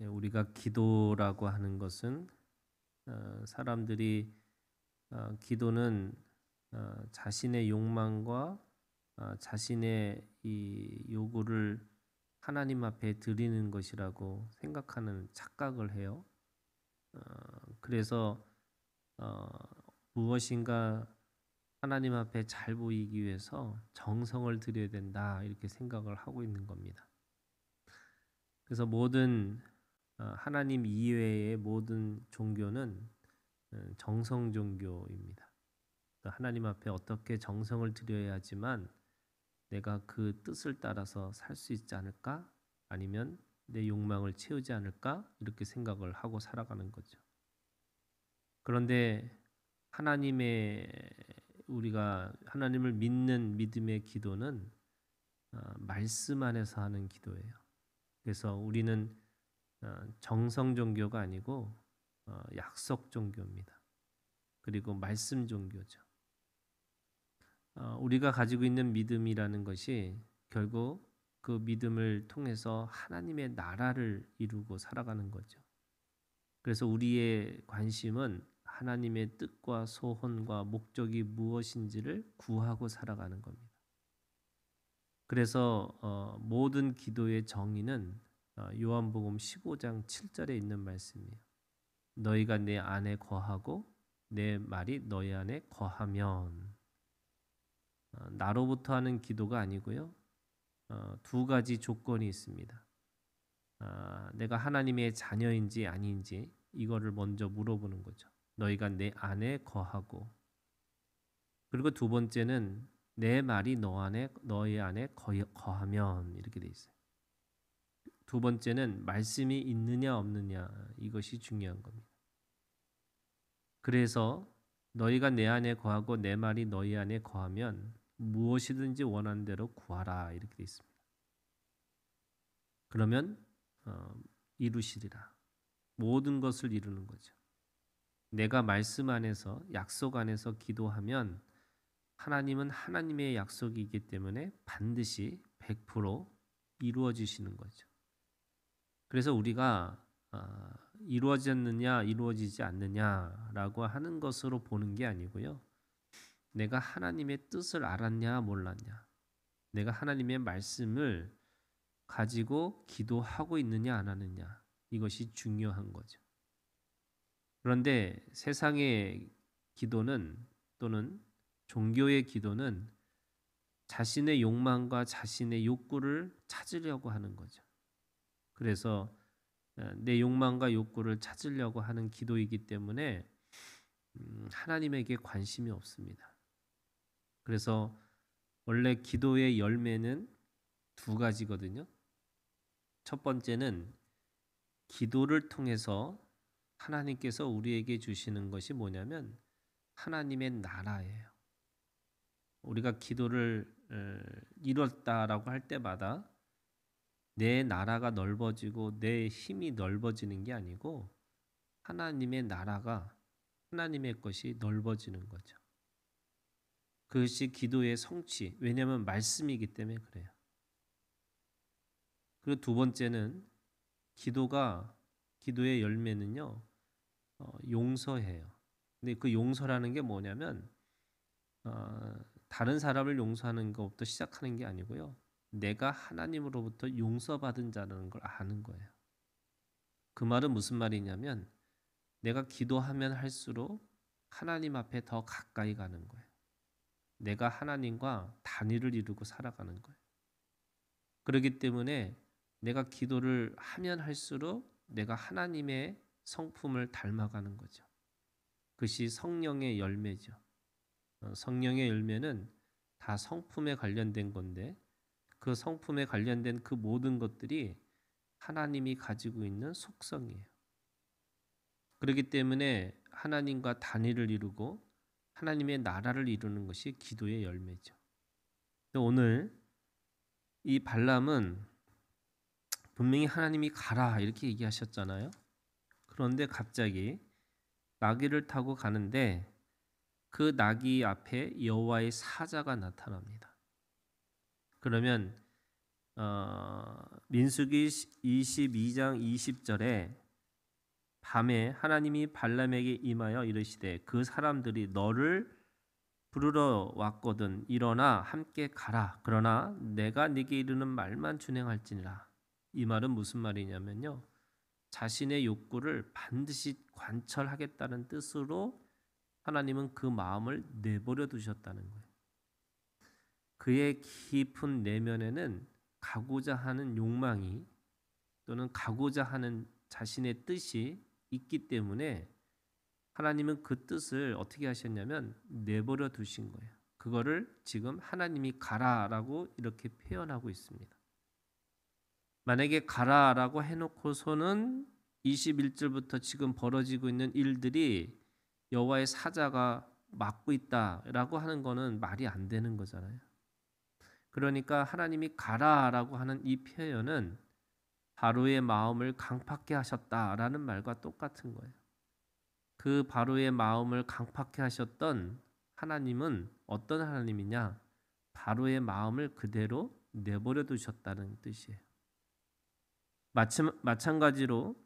우리가 기도라고 하는 것은 사람들이 기도는 자신의 욕망과 자신의 이 요구를 하나님 앞에 드리는 것이라고 생각하는 착각을 해요. 그래서 어, 무엇인가 하나님 앞에 잘 보이기 위해서 정성을 들여야 된다 이렇게 생각을 하고 있는 겁니다. 그래서 모든 하나님 이외의 모든 종교는 정성 종교입니다. 하나님 앞에 어떻게 정성을 들여야지만 내가 그 뜻을 따라서 살 수 있지 않을까? 아니면 내 욕망을 채우지 않을까? 이렇게 생각을 하고 살아가는 거죠. 그런데 우리가 하나님을 믿는 믿음의 기도는 말씀 안에서 하는 기도예요. 그래서 우리는 정성 종교가 아니고 약속 종교입니다. 그리고 말씀 종교죠. 우리가 가지고 있는 믿음이라는 것이 결국 그 믿음을 통해서 하나님의 나라를 이루고 살아가는 거죠. 그래서 우리의 관심은 하나님의 뜻과 소원과 목적이 무엇인지를 구하고 살아가는 겁니다. 그래서 모든 기도의 정의는 요한복음 15장 7절에 있는 말씀이에요. 너희가 내 안에 거하고 내 말이 너희 안에 거하면. 나로부터 하는 기도가 아니고요. 두 가지 조건이 있습니다. 내가 하나님의 자녀인지 아닌지 이거를 먼저 물어보는 거죠. 너희가 내 안에 거하고, 그리고 두 번째는 내 말이 너희 안에 거하면, 이렇게 돼 있어요. 두 번째는 말씀이 있느냐 없느냐, 이것이 중요한 겁니다. 그래서 너희가 내 안에 거하고 내 말이 너희 안에 거하면 무엇이든지 원하는 대로 구하라, 이렇게 돼 있습니다. 그러면 이루시리라. 모든 것을 이루는 거죠. 내가 말씀 안에서, 약속 안에서 기도하면 하나님은 하나님의 약속이기 때문에 반드시 100% 이루어지시는 거죠. 그래서 우리가 이루어졌느냐 이루어지지 않느냐라고 하는 것으로 보는 게 아니고요. 내가 하나님의 뜻을 알았냐 몰랐냐, 내가 하나님의 말씀을 가지고 기도하고 있느냐 안 하느냐, 이것이 중요한 거죠. 그런데 세상의 기도는, 또는 종교의 기도는 자신의 욕망과 자신의 욕구를 찾으려고 하는 거죠. 그래서 내 욕망과 욕구를 찾으려고 하는 기도이기 때문에 하나님에게 관심이 없습니다. 그래서 원래 기도의 열매는 두 가지거든요. 첫 번째는 기도를 통해서 하나님께서 우리에게 주시는 것이 뭐냐면 하나님의 나라예요. 우리가 기도를 이뤘다라고 할 때마다 내 나라가 넓어지고 내 힘이 넓어지는 게 아니고 하나님의 나라가, 하나님의 것이 넓어지는 거죠. 그것이 기도의 성취, 왜냐하면 말씀이기 때문에 그래요. 그리고 두 번째는 기도의 열매는요, 용서해요. 근데 그 용서라는 게 뭐냐면 다른 사람을 용서하는 것부터 시작하는 게 아니고요. 내가 하나님으로부터 용서받은 자라는 걸 아는 거예요. 그 말은 무슨 말이냐면 내가 기도하면 할수록 하나님 앞에 더 가까이 가는 거예요. 내가 하나님과 단일을 이루고 살아가는 거예요. 그렇기 때문에 내가 기도를 하면 할수록 내가 하나님의 성품을 닮아가는 거죠. 그것이 성령의 열매죠. 성령의 열매는 다 성품에 관련된 건데 그 성품에 관련된 그 모든 것들이 하나님이 가지고 있는 속성이에요. 그렇기 때문에 하나님과 단일을 이루고 하나님의 나라를 이루는 것이 기도의 열매죠. 오늘 이 발람은 분명히 하나님이 가라 이렇게 얘기하셨잖아요. 그런데 갑자기 나귀를 타고 가는데 그 나귀 앞에 여호와의 사자가 나타납니다. 그러면 민수기 22장 20절에 밤에 하나님이 발람에게 임하여 이르시되 그 사람들이 너를 부르러 왔거든 일어나 함께 가라. 그러나 내가 네게 이르는 말만 준행할지니라. 이 말은 무슨 말이냐면요. 자신의 욕구를 반드시 관철하겠다는 뜻으로 하나님은 그 마음을 내버려 두셨다는 거예요. 그의 깊은 내면에는 가고자 하는 욕망이 또는 가고자 하는 자신의 뜻이 있기 때문에 하나님은 그 뜻을 어떻게 하셨냐면 내버려 두신 거예요. 그거를 지금 하나님이 가라라고 이렇게 표현하고 있습니다. 만약에 가라라고 해놓고서는 21절부터 지금 벌어지고 있는 일들이 여호와의 사자가 막고 있다라고 하는 거는 말이 안 되는 거잖아요. 그러니까 하나님이 가라라고 하는 이 표현은 바로의 마음을 강팍해 하셨다라는 말과 똑같은 거예요. 그 바로의 마음을 강팍해 하셨던 하나님은 어떤 하나님이냐? 바로의 마음을 그대로 내버려 두셨다는 뜻이에요. 마찬가지로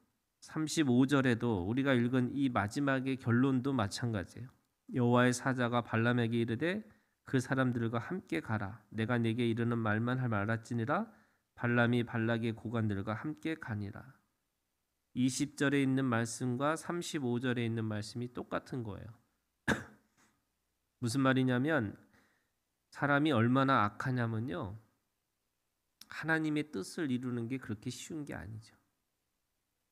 35절에도 우리가 읽은 이 마지막의 결론도 마찬가지예요. 여호와의 사자가 발람에게 이르되 그 사람들과 함께 가라. 내가 네게 이르는 말만 할 말할지니라. 발람이 발락의 고관들과 함께 가니라. 20절에 있는 말씀과 35절에 있는 말씀이 똑같은 거예요. 무슨 말이냐면 사람이 얼마나 악하냐면요. 하나님의 뜻을 이루는 게 그렇게 쉬운 게 아니죠.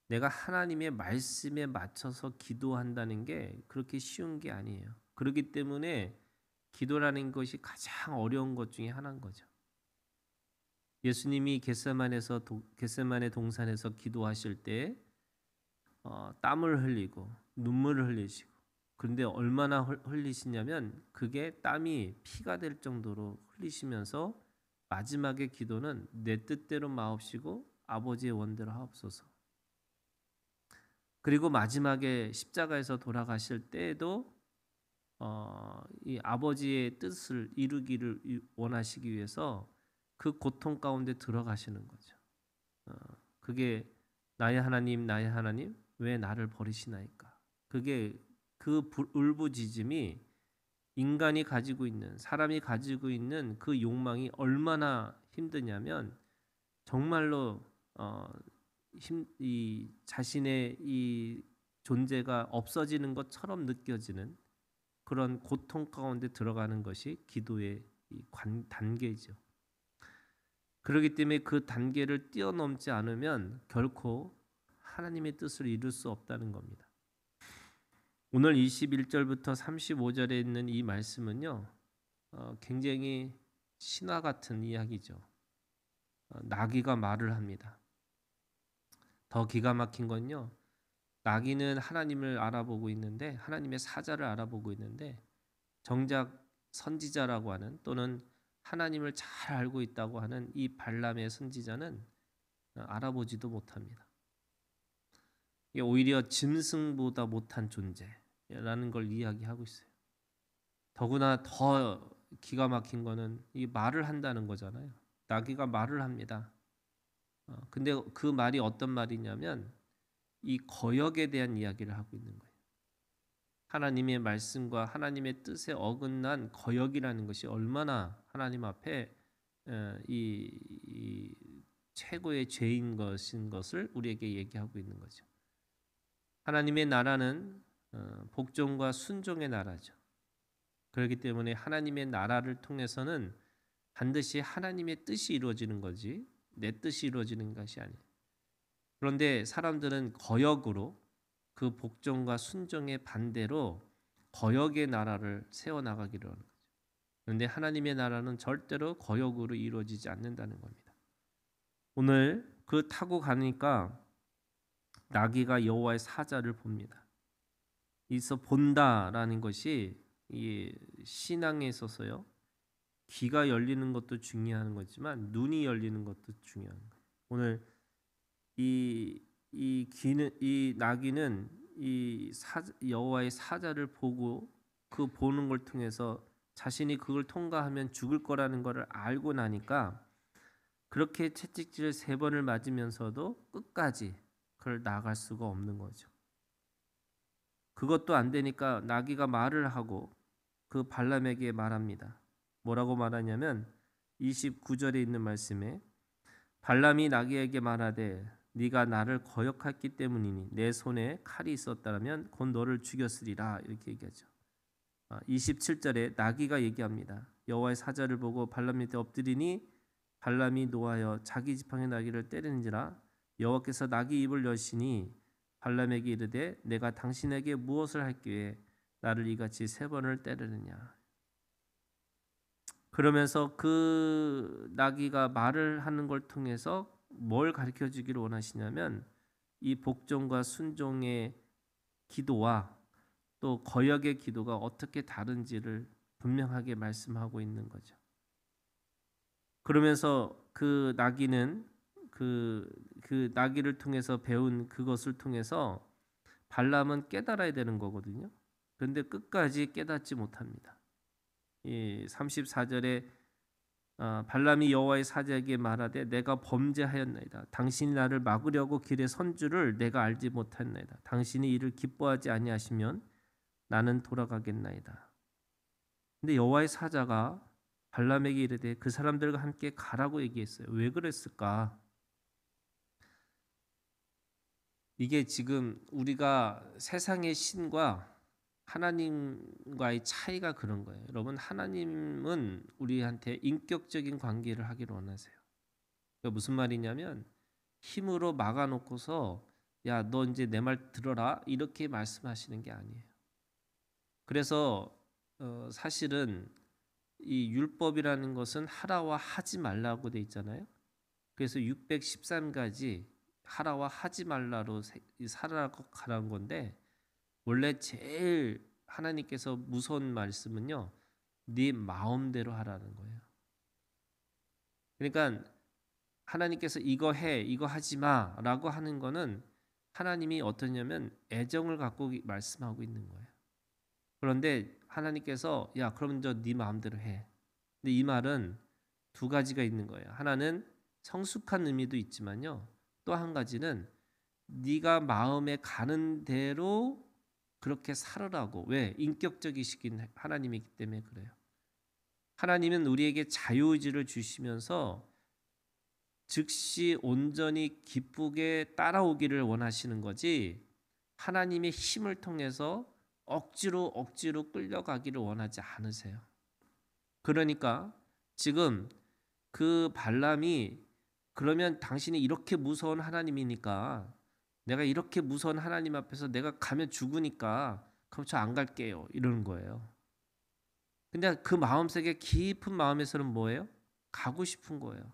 내가 하나님의 말씀에 맞춰서 기도한다는 게 그렇게 쉬운 게 아니에요. 그렇기 때문에 기도라는 것이 가장 어려운 것 중에 하나인 거죠. 예수님이 겟세마네 동산에서 기도하실 때 땀을 흘리고 눈물을 흘리시고 그런데 얼마나 흘리시냐면 그게 땀이 피가 될 정도로 흘리시면서 마지막의 기도는 내 뜻대로 마옵시고 아버지의 원대로 하옵소서. 그리고 마지막에 십자가에서 돌아가실 때에도 이 아버지의 뜻을 이루기를 원하시기 위해서 그 고통 가운데 들어가시는 거죠. 그게 나의 하나님 왜 나를 버리시나이까. 그게 그 울부짖음이 인간이 가지고 있는 사람이 가지고 있는 그 욕망이 얼마나 힘드냐면 정말로 이 자신의 이 존재가 없어지는 것처럼 느껴지는 그런 고통 가운데 들어가는 것이 기도의 단계죠. 그렇기 때문에 그 단계를 뛰어넘지 않으면 결코 하나님의 뜻을 이룰 수 없다는 겁니다. 오늘 21절부터 35절에 있는 이 말씀은요. 굉장히 신화 같은 이야기죠. 나귀가 말을 합니다. 더 기가 막힌 건요. 나귀는 하나님을 알아보고 있는데 하나님의 사자를 알아보고 있는데 정작 선지자라고 하는 또는 하나님을 잘 알고 있다고 하는 이 발람의 선지자는 알아보지도 못합니다. 오히려 짐승보다 못한 존재라는 걸 이야기하고 있어요. 더구나 더 기가 막힌 거는 이 말을 한다는 거잖아요. 나귀가 말을 합니다. 근데 그 말이 어떤 말이냐면 이 거역에 대한 이야기를 하고 있는 거예요. 하나님의 말씀과 하나님의 뜻에 어긋난 거역이라는 것이 얼마나 하나님 앞에 이 최고의 죄인 것을 우리에게 얘기하고 있는 거죠. 하나님의 나라는 복종과 순종의 나라죠. 그렇기 때문에 하나님의 나라를 통해서는 반드시 하나님의 뜻이 이루어지는 거지 내 뜻이 이루어지는 것이 아니에요. 그런데 사람들은 거역으로 그 복종과 순종의 반대로 거역의 나라를 세워나가기를 하는 거죠. 그런데 하나님의 나라는 절대로 거역으로 이루어지지 않는다는 겁니다. 오늘 그 타고 가니까 나귀가 여호와의 사자를 봅니다. 이서 본다라는 것이 이 신앙에 있어서요. 귀가 열리는 것도 중요한 거지만 눈이 열리는 것도 중요한 거예요. 오늘 이 나귀는 여호와의 사자를 보고 그 보는 걸 통해서 자신이 그걸 통과하면 죽을 거라는 것을 알고 나니까 그렇게 채찍질 3번을 맞으면서도 끝까지 그걸 나갈 수가 없는 거죠. 그것도 안 되니까 나귀가 말을 하고 그 발람에게 말합니다. 뭐라고 말하냐면 29절에 있는 말씀에 발람이 나귀에게 말하되 네가 나를 거역했기 때문이니 내 손에 칼이 있었다면 곧 너를 죽였으리라 이렇게 얘기하죠. 27절에 나귀가 얘기합니다. 여호와의 사자를 보고 발람 밑에 엎드리니 발람이 노하여 자기 지팡이 나귀를 때리는지라 여호와께서 나귀 입을 여시니 발람에게 이르되 내가 당신에게 무엇을 할기에 나를 이같이 3번을 때리느냐. 그러면서 그 나귀가 말을 하는 걸 통해서 뭘 가르쳐 주기를 원하시냐면 이 복종과 순종의 기도와 또 거역의 기도가 어떻게 다른지를 분명하게 말씀하고 있는 거죠. 그러면서 그 나귀는 그 나귀를 통해서 배운 그것을 통해서 발람은 깨달아야 되는 거거든요. 그런데 끝까지 깨닫지 못합니다. 34절에 발람이 여호와의 사자에게 말하되 내가 범죄하였나이다. 당신이 나를 막으려고 길에 선 줄을 내가 알지 못했나이다. 당신이 이를 기뻐하지 아니하시면 나는 돌아가겠나이다. 근데 여호와의 사자가 발람에게 이르되 그 사람들과 함께 가라고 얘기했어요. 왜 그랬을까? 이게 지금 우리가 세상의 신과 하나님과의 차이가 그런 거예요. 여러분, 하나님은 우리한테 인격적인 관계를 하기를 원하세요. 그러니까 무슨 말이냐면 힘으로 막아놓고서 야, 너 이제 내 말 들어라 이렇게 말씀하시는 게 아니에요. 그래서 사실은 이 율법이라는 것은 하라와 하지 말라고 돼 있잖아요. 그래서 613가지 하라와 하지 말라로 살아라고 가라는 건데 원래 제일 하나님께서 무서운 말씀은요. 네 마음대로 하라는 거예요. 그러니까 하나님께서 이거 해, 이거 하지 마라고 하는 거는 하나님이 어떠냐면 애정을 갖고 말씀하고 있는 거예요. 그런데 하나님께서 야, 그럼 저 네 마음대로 해. 근데 이 말은 2가지가 있는 거예요. 하나는 성숙한 의미도 있지만요. 또 한 가지는 네가 마음에 가는 대로 그렇게 살으라고. 왜? 인격적이시긴 하나님이기 때문에 그래요. 하나님은 우리에게 자유의지를 주시면서 즉시 온전히 기쁘게 따라오기를 원하시는 거지 하나님의 힘을 통해서 억지로 끌려가기를 원하지 않으세요. 그러니까 지금 그 발람이 그러면 당신이 이렇게 무서운 하나님이니까 내가 이렇게 무서운 하나님 앞에서 내가 가면 죽으니까 그럼 저 안 갈게요 이러는 거예요. 근데 그 마음속에 깊은 마음에서는 뭐예요? 가고 싶은 거예요.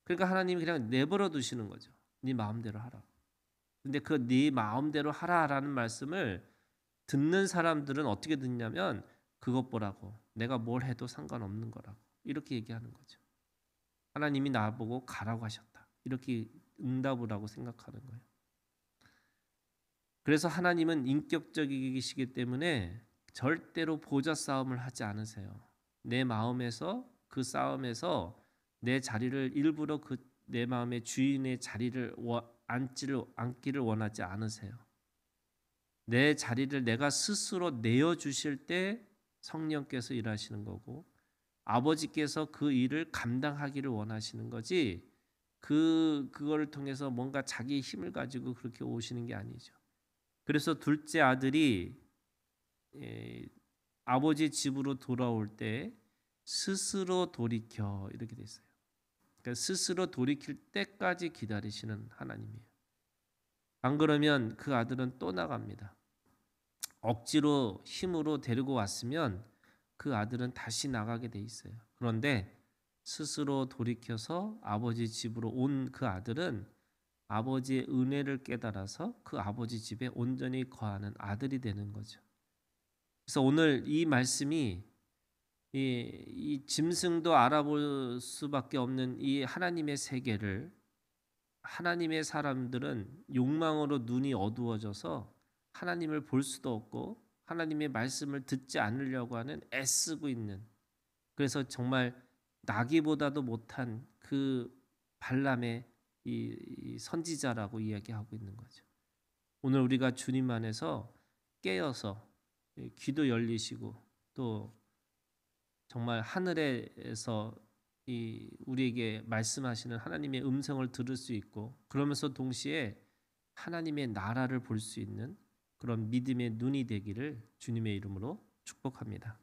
그러니까 하나님이 그냥 내버려 두시는 거죠. 네 마음대로 하라. 근데 그 네 마음대로 하라라는 말씀을 듣는 사람들은 어떻게 듣냐면 그것 보라고 내가 뭘 해도 상관없는 거라고 이렇게 얘기하는 거죠. 하나님이 나보고 가라고 하셨다. 이렇게 응답을 하고 생각하는 거예요. 그래서 하나님은 인격적이시기 때문에 절대로 보좌 싸움을 하지 않으세요. 내 마음에서 그 싸움에서 내 자리를 일부러 내 마음의 주인의 자리를 앉기를 원하지 않으세요. 내 자리를 내가 스스로 내어주실 때 성령께서 일하시는 거고 아버지께서 그 일을 감당하기를 원하시는 거지 그거를 통해서 뭔가 자기 힘을 가지고 그렇게 오시는 게 아니죠. 그래서 둘째 아들이 아버지 집으로 돌아올 때 스스로 돌이켜 이렇게 됐어요. 그러니까 스스로 돌이킬 때까지 기다리시는 하나님이에요. 안 그러면 그 아들은 또 나갑니다. 억지로 힘으로 데리고 왔으면 그 아들은 다시 나가게 돼 있어요. 그런데 스스로 돌이켜서 아버지 집으로 온 그 아들은 아버지의 은혜를 깨달아서 그 아버지 집에 온전히 거하는 아들이 되는 거죠. 그래서 오늘 이 말씀이 이 짐승도 알아볼 수밖에 없는 이 하나님의 세계를 하나님의 사람들은 욕망으로 눈이 어두워져서 하나님을 볼 수도 없고 하나님의 말씀을 듣지 않으려고 하는 애쓰고 있는 그래서 정말 나귀보다도 못한 그 발람의 이 선지자라고 이야기하고 있는 거죠. 오늘 우리가 주님 안에서 깨어서 귀도 열리시고 또 정말 하늘에서 이 우리에게 말씀하시는 하나님의 음성을 들을 수 있고 그러면서 동시에 하나님의 나라를 볼 수 있는 그런 믿음의 눈이 되기를 주님의 이름으로 축복합니다.